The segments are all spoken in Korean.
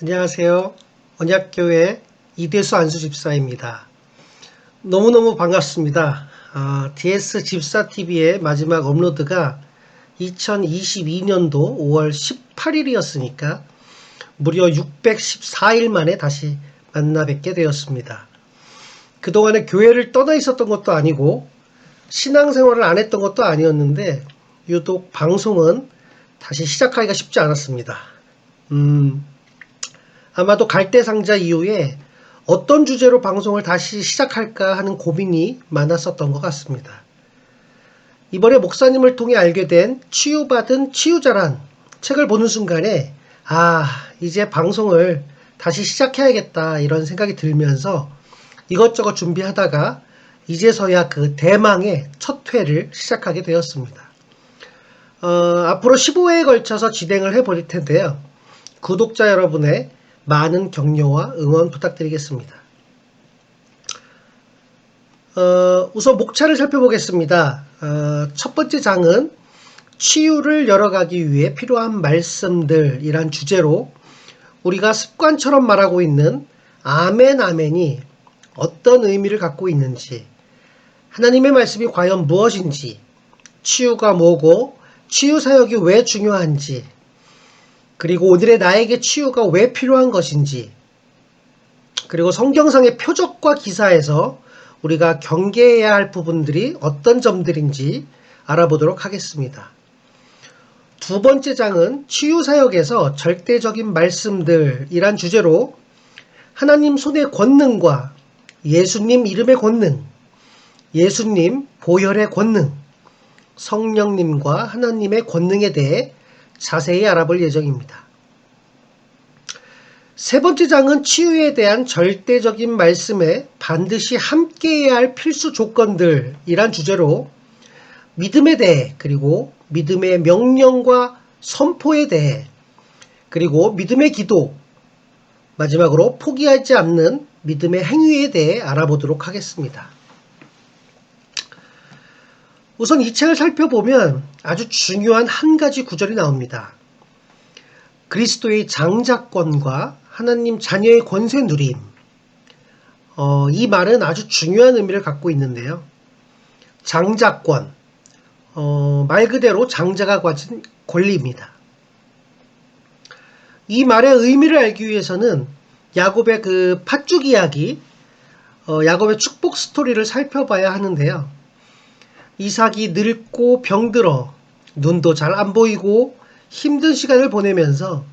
안녕하세요. 언약교회 이대수 안수집사입니다. 너무너무 반갑습니다. DS 집사TV의 마지막 업로드가 2022년도 5월 18일이었으니까 무려 614일 만에 다시 만나 뵙게 되었습니다. 그동안에 교회를 떠나 있었던 것도 아니고 신앙생활을 안 했던 것도 아니었는데 유독 방송은 다시 시작하기가 쉽지 않았습니다. 아마도 갈대상자 이후에 어떤 주제로 방송을 다시 시작할까 하는 고민이 많았었던 것 같습니다. 이번에 목사님을 통해 알게 된 치유받은 치유자란 책을 보는 순간에 이제 방송을 다시 시작해야겠다 이런 생각이 들면서 이것저것 준비하다가 이제서야 그 대망의 첫 회를 시작하게 되었습니다. 앞으로 15회에 걸쳐서 진행을 해볼 텐데요. 구독자 여러분의 많은 격려와 응원 부탁드리겠습니다. 우선 목차를 살펴보겠습니다. 첫 번째 장은 치유를 열어가기 위해 필요한 말씀들이란 주제로 우리가 습관처럼 말하고 있는 아멘 아멘이 어떤 의미를 갖고 있는지, 하나님의 말씀이 과연 무엇인지, 치유가 뭐고 치유 사역이 왜 중요한지, 그리고 오늘의 나에게 치유가 왜 필요한 것인지, 그리고 성경상의 표적과 기사에서 우리가 경계해야 할 부분들이 어떤 점들인지 알아보도록 하겠습니다. 두 번째 장은 치유사역에서 절대적인 말씀들이란 주제로 하나님 손의 권능과 예수님 이름의 권능, 예수님 보혈의 권능, 성령님과 하나님의 권능에 대해 자세히 알아볼 예정입니다. 세 번째 장은 치유에 대한 절대적인 말씀에 반드시 함께해야 할 필수 조건들이란 주제로 믿음에 대해, 그리고 믿음의 명령과 선포에 대해, 그리고 믿음의 기도, 마지막으로 포기하지 않는 믿음의 행위에 대해 알아보도록 하겠습니다. 우선 이 책을 살펴보면 아주 중요한 한 가지 구절이 나옵니다. 그리스도의 장자권과 하나님 자녀의 권세 누림. 이 말은 아주 중요한 의미를 갖고 있는데요. 장자권, 말 그대로 장자가 가진 권리입니다. 이 말의 의미를 알기 위해서는 야곱의 그 팥죽 이야기, 야곱의 축복 스토리를 살펴봐야 하는데요. 이삭이 늙고 병들어 눈도 잘 안 보이고 힘든 시간을 보내면서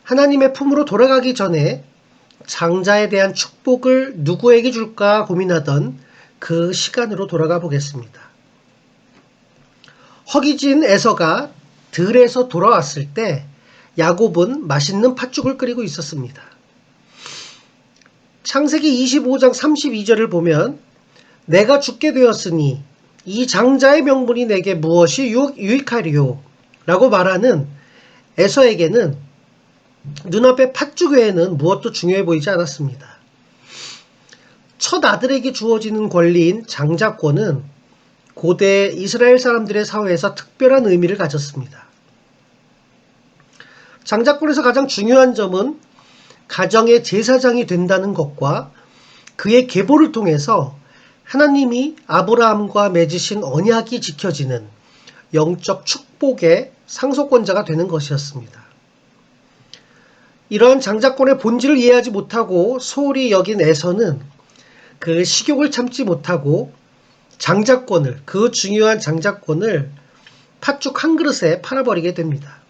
하나님의 품으로 돌아가기 전에 장자에 대한 축복을 누구에게 줄까 고민하던 그 시간으로 돌아가 보겠습니다. 허기진 에서가 들에서 돌아왔을 때 야곱은 맛있는 팥죽을 끓이고 있었습니다. 창세기 25장 32절을 보면 내가 죽게 되었으니 이 장자의 명분이 내게 무엇이 유익하리요? 라고 말하는 에서에게는 눈앞의 팥죽 외에는 무엇도 중요해 보이지 않았습니다. 첫 아들에게 주어지는 권리인 장자권은 고대 이스라엘 사람들의 사회에서 특별한 의미를 가졌습니다. 장자권에서 가장 중요한 점은 가정의 제사장이 된다는 것과 그의 계보를 통해서 하나님이 아브라함과 맺으신 언약이 지켜지는 영적 축복의 상속권자가 되는 것이었습니다. 이러한 장자권의 본질을 이해하지 못하고 소홀히 여긴 에서는 그 식욕을 참지 못하고 장자권을, 그 중요한 장자권을 팥죽 한 그릇에 팔아버리게 됩니다.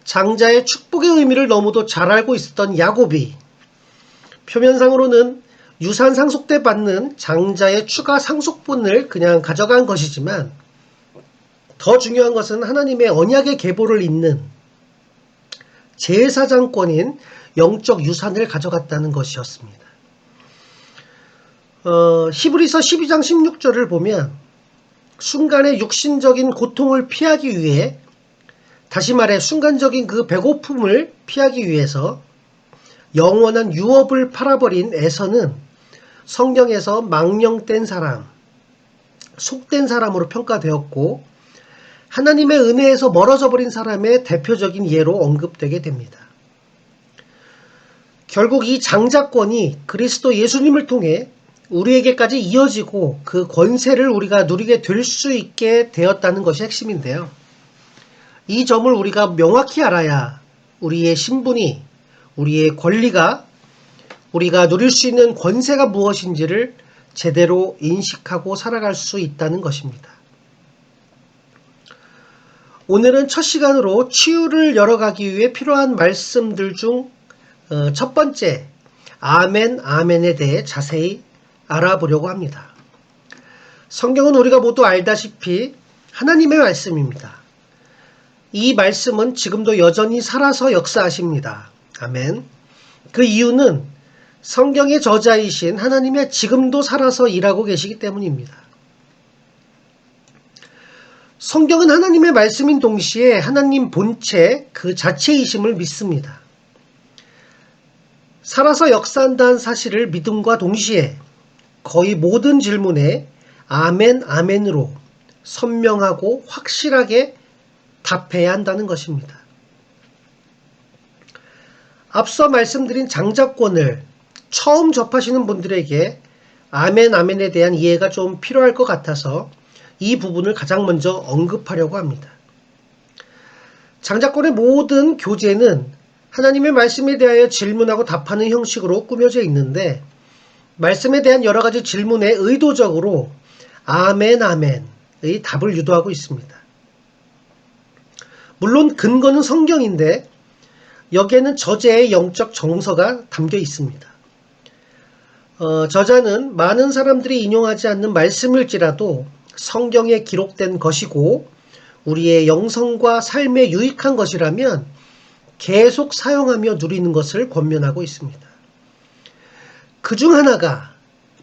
장자의 축복의 의미를 너무도 잘 알고 있었던 야곱이 표면상으로는 유산 상속 때 받는 장자의 추가 상속분을 그냥 가져간 것이지만 더 중요한 것은 하나님의 언약의 계보를 잇는 제사장권인 영적 유산을 가져갔다는 것이었습니다. 히브리서 12장 16절을 보면 순간의 육신적인 고통을 피하기 위해, 다시 말해 순간적인 그 배고픔을 피하기 위해서 영원한 유업을 팔아버린 에서는 성경에서 망령된 사람, 속된 사람으로 평가되었고 하나님의 은혜에서 멀어져 버린 사람의 대표적인 예로 언급되게 됩니다. 결국 이 장자권이 그리스도 예수님을 통해 우리에게까지 이어지고 그 권세를 우리가 누리게 될 수 있게 되었다는 것이 핵심인데요. 이 점을 우리가 명확히 알아야 우리의 신분이, 우리의 권리가, 우리가 누릴 수 있는 권세가 무엇인지를 제대로 인식하고 살아갈 수 있다는 것입니다. 오늘은 첫 시간으로 치유를 열어가기 위해 필요한 말씀들 중 첫 번째, 아멘, 아멘에 대해 자세히 알아보려고 합니다. 성경은 우리가 모두 알다시피 하나님의 말씀입니다. 이 말씀은 지금도 여전히 살아서 역사하십니다. 아멘. 그 이유는 성경의 저자이신 하나님의 지금도 살아서 일하고 계시기 때문입니다. 성경은 하나님의 말씀인 동시에 하나님 본체 그 자체이심을 믿습니다. 살아서 역사한다는 사실을 믿음과 동시에 거의 모든 질문에 아멘, 아멘으로 선명하고 확실하게 답해야 한다는 것입니다. 앞서 말씀드린 장자권을 처음 접하시는 분들에게 아멘, 아멘에 대한 이해가 좀 필요할 것 같아서 이 부분을 가장 먼저 언급하려고 합니다. 장자권의 모든 교재는 하나님의 말씀에 대하여 질문하고 답하는 형식으로 꾸며져 있는데 말씀에 대한 여러 가지 질문에 의도적으로 아멘, 아멘의 답을 유도하고 있습니다. 물론 근거는 성경인데 여기에는 저자의 영적 정서가 담겨 있습니다. 저자는 많은 사람들이 인용하지 않는 말씀일지라도 성경에 기록된 것이고 우리의 영성과 삶에 유익한 것이라면 계속 사용하며 누리는 것을 권면하고 있습니다. 그중 하나가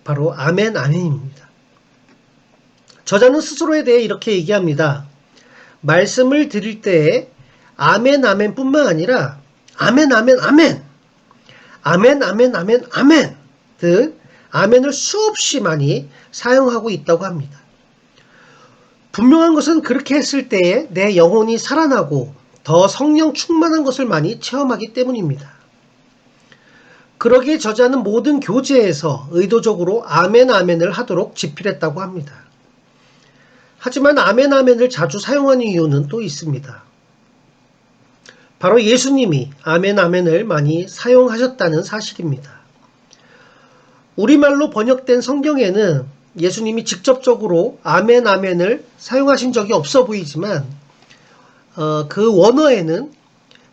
바로 아멘, 아멘입니다. 저자는 스스로에 대해 이렇게 얘기합니다. 말씀을 드릴 때에 아멘, 아멘 뿐만 아니라 아멘, 아멘, 아멘, 아멘, 아멘, 아멘, 아멘 등 아멘을 수없이 많이 사용하고 있다고 합니다. 분명한 것은 그렇게 했을 때에 내 영혼이 살아나고 더 성령 충만한 것을 많이 체험하기 때문입니다. 그러기에 저자는 모든 교재에서 의도적으로 아멘, 아멘을 하도록 집필했다고 합니다. 하지만 아멘, 아멘을 자주 사용하는 이유는 또 있습니다. 바로 예수님이 아멘, 아멘을 많이 사용하셨다는 사실입니다. 우리말로 번역된 성경에는 예수님이 직접적으로 아멘, 아멘을 사용하신 적이 없어 보이지만 그 원어에는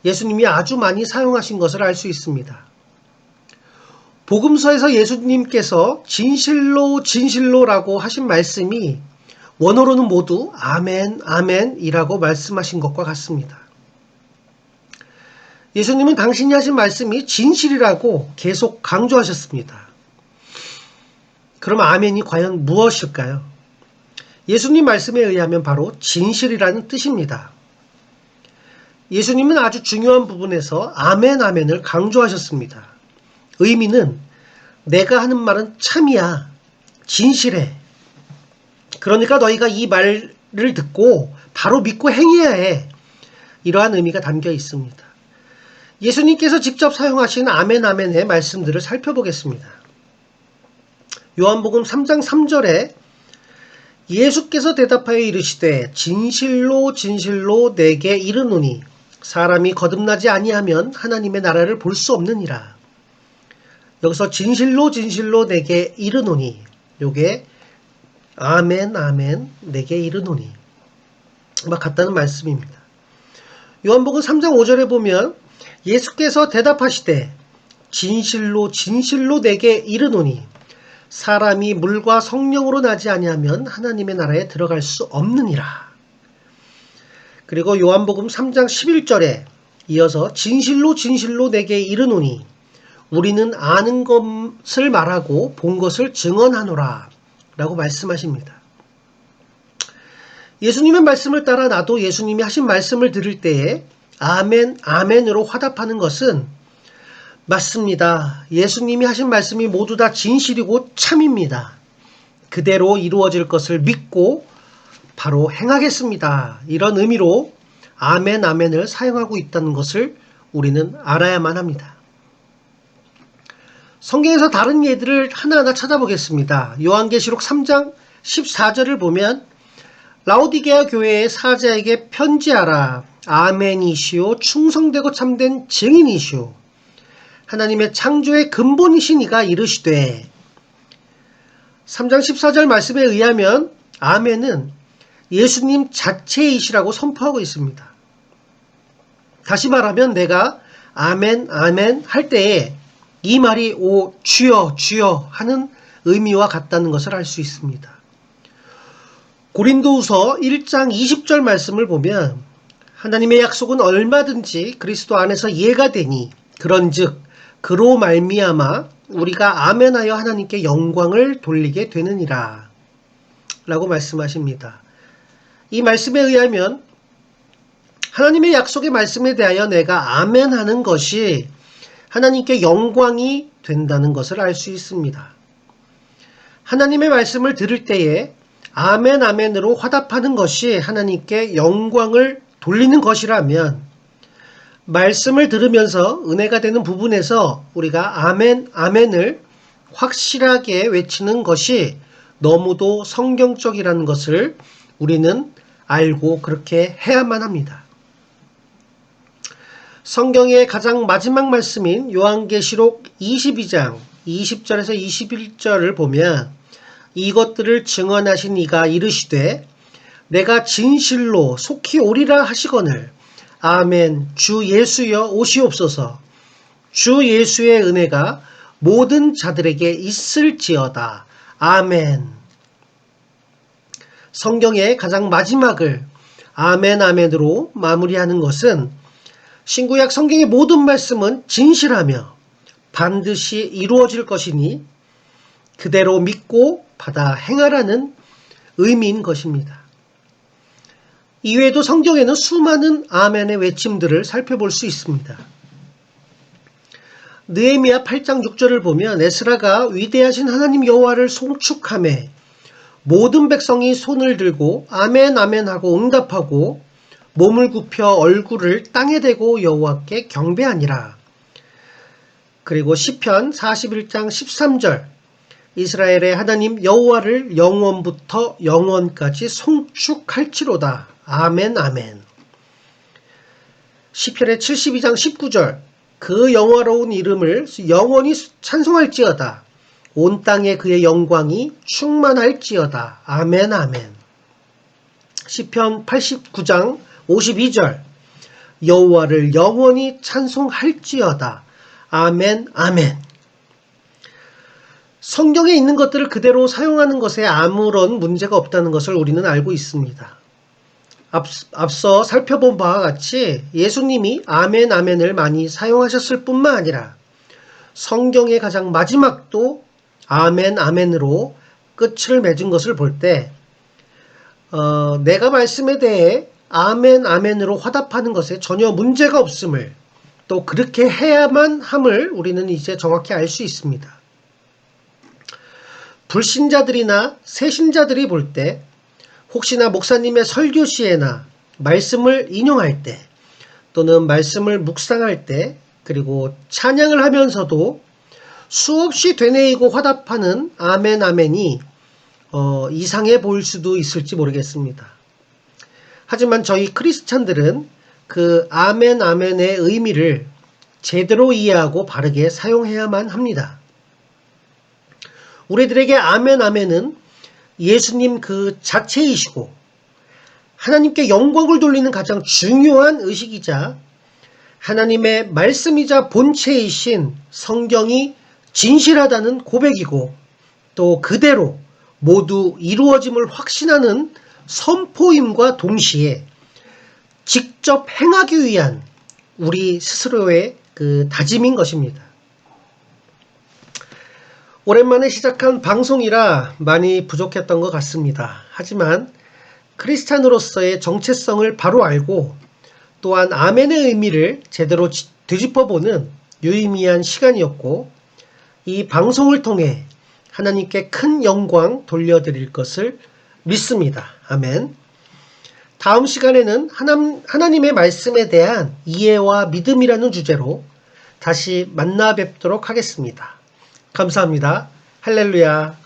예수님이 아주 많이 사용하신 것을 알 수 있습니다. 복음서에서 예수님께서 진실로 진실로라고 하신 말씀이 원어로는 모두 아멘, 아멘이라고 말씀하신 것과 같습니다. 예수님은 당신이 하신 말씀이 진실이라고 계속 강조하셨습니다. 그럼 아멘이 과연 무엇일까요? 예수님 말씀에 의하면 바로 진실이라는 뜻입니다. 예수님은 아주 중요한 부분에서 아멘, 아멘을 강조하셨습니다. 의미는 내가 하는 말은 참이야, 진실해. 그러니까 너희가 이 말을 듣고 바로 믿고 행해야 해. 이러한 의미가 담겨 있습니다. 예수님께서 직접 사용하신 아멘, 아멘의 말씀들을 살펴보겠습니다. 요한복음 3장 3절에 예수께서 대답하여 이르시되 진실로 진실로 내게 이르노니 사람이 거듭나지 아니하면 하나님의 나라를 볼 수 없느니라. 여기서 진실로 진실로 내게 이르노니, 요게 아멘, 아멘, 내게 이르노니 같다는 말씀입니다. 요한복음 3장 5절에 보면 예수께서 대답하시되 진실로 진실로 내게 이르노니 사람이 물과 성령으로 나지 아니하면 하나님의 나라에 들어갈 수 없느니라. 그리고 요한복음 3장 11절에 이어서 진실로 진실로 내게 이르노니 우리는 아는 것을 말하고 본 것을 증언하노라 라고 말씀하십니다. 예수님의 말씀을 따라 나도 예수님이 하신 말씀을 들을 때에 아멘, 아멘으로 화답하는 것은 맞습니다. 예수님이 하신 말씀이 모두 다 진실이고 참입니다. 그대로 이루어질 것을 믿고 바로 행하겠습니다. 이런 의미로 아멘, 아멘을 사용하고 있다는 것을 우리는 알아야만 합니다. 성경에서 다른 예들을 하나하나 찾아보겠습니다. 요한계시록 3장 14절을 보면 라오디게아 교회의 사자에게 편지하라. 아멘이시오 충성되고 참된 증인이시오 하나님의 창조의 근본이신 이가 이르시되 3장 14절 말씀에 의하면 아멘은 예수님 자체이시라고 선포하고 있습니다. 다시 말하면 내가 아멘 아멘 할 때에 이 말이 오 주여 주여 하는 의미와 같다는 것을 알 수 있습니다. 고린도후서 1장 20절 말씀을 보면 하나님의 약속은 얼마든지 그리스도 안에서 이해가 되니 그런즉 그로 말미암아 우리가 아멘하여 하나님께 영광을 돌리게 되느니라 라고 말씀하십니다. 이 말씀에 의하면 하나님의 약속의 말씀에 대하여 내가 아멘하는 것이 하나님께 영광이 된다는 것을 알 수 있습니다. 하나님의 말씀을 들을 때에 아멘 아멘으로 화답하는 것이 하나님께 영광을 돌리는 것이라면 말씀을 들으면서 은혜가 되는 부분에서 우리가 아멘 아멘을 확실하게 외치는 것이 너무도 성경적이라는 것을 우리는 알고 그렇게 해야만 합니다. 성경의 가장 마지막 말씀인 요한계시록 22장 20절에서 21절을 보면 이것들을 증언하신 이가 이르시되 내가 진실로 속히 오리라 하시거늘 아멘 주 예수여 오시옵소서 주 예수의 은혜가 모든 자들에게 있을지어다 아멘. 성경의 가장 마지막을 아멘 아멘으로 마무리하는 것은 신구약 성경의 모든 말씀은 진실하며 반드시 이루어질 것이니 그대로 믿고 받아 행하라는 의미인 것입니다. 이외에도 성경에는 수많은 아멘의 외침들을 살펴볼 수 있습니다. 느헤미야 8장 6절을 보면 에스라가 위대하신 하나님 여호와를 송축하매 모든 백성이 손을 들고 아멘 아멘 하고 응답하고 몸을 굽혀 얼굴을 땅에 대고 여호와께 경배하니라. 그리고 시편 41장 13절 이스라엘의 하나님 여호와를 영원부터 영원까지 송축할지로다. 아멘 아멘. 시편의 72장 19절 그 영화로운 이름을 영원히 찬송할지어다. 온 땅에 그의 영광이 충만할지어다. 아멘 아멘. 시편 89장 52절 여호와를 영원히 찬송할지어다. 아멘 아멘. 성경에 있는 것들을 그대로 사용하는 것에 아무런 문제가 없다는 것을 우리는 알고 있습니다. 앞서 살펴본 바와 같이 예수님이 아멘 아멘을 많이 사용하셨을 뿐만 아니라 성경의 가장 마지막도 아멘 아멘으로 끝을 맺은 것을 볼 때 내가 말씀에 대해 아멘 아멘으로 화답하는 것에 전혀 문제가 없음을 또 그렇게 해야만 함을 우리는 이제 정확히 알 수 있습니다. 불신자들이나 새신자들이 볼 때 혹시나 목사님의 설교 시에나 말씀을 인용할 때 또는 말씀을 묵상할 때 그리고 찬양을 하면서도 수없이 되뇌이고 화답하는 아멘 아멘이 이상해 보일 수도 있을지 모르겠습니다. 하지만 저희 크리스찬들은 그 아멘 아멘의 의미를 제대로 이해하고 바르게 사용해야만 합니다. 우리들에게 아멘 아멘은 예수님 그 자체이시고 하나님께 영광을 돌리는 가장 중요한 의식이자 하나님의 말씀이자 본체이신 성경이 진실하다는 고백이고 또 그대로 모두 이루어짐을 확신하는 선포임과 동시에 직접 행하기 위한 우리 스스로의 그 다짐인 것입니다. 오랜만에 시작한 방송이라 많이 부족했던 것 같습니다. 하지만 크리스찬으로서의 정체성을 바로 알고 또한 아멘의 의미를 제대로 되짚어보는 유의미한 시간이었고 이 방송을 통해 하나님께 큰 영광 돌려드릴 것을 믿습니다. 아멘. 다음 시간에는 하나님의 말씀에 대한 이해와 믿음이라는 주제로 다시 만나 뵙도록 하겠습니다. 감사합니다. 할렐루야.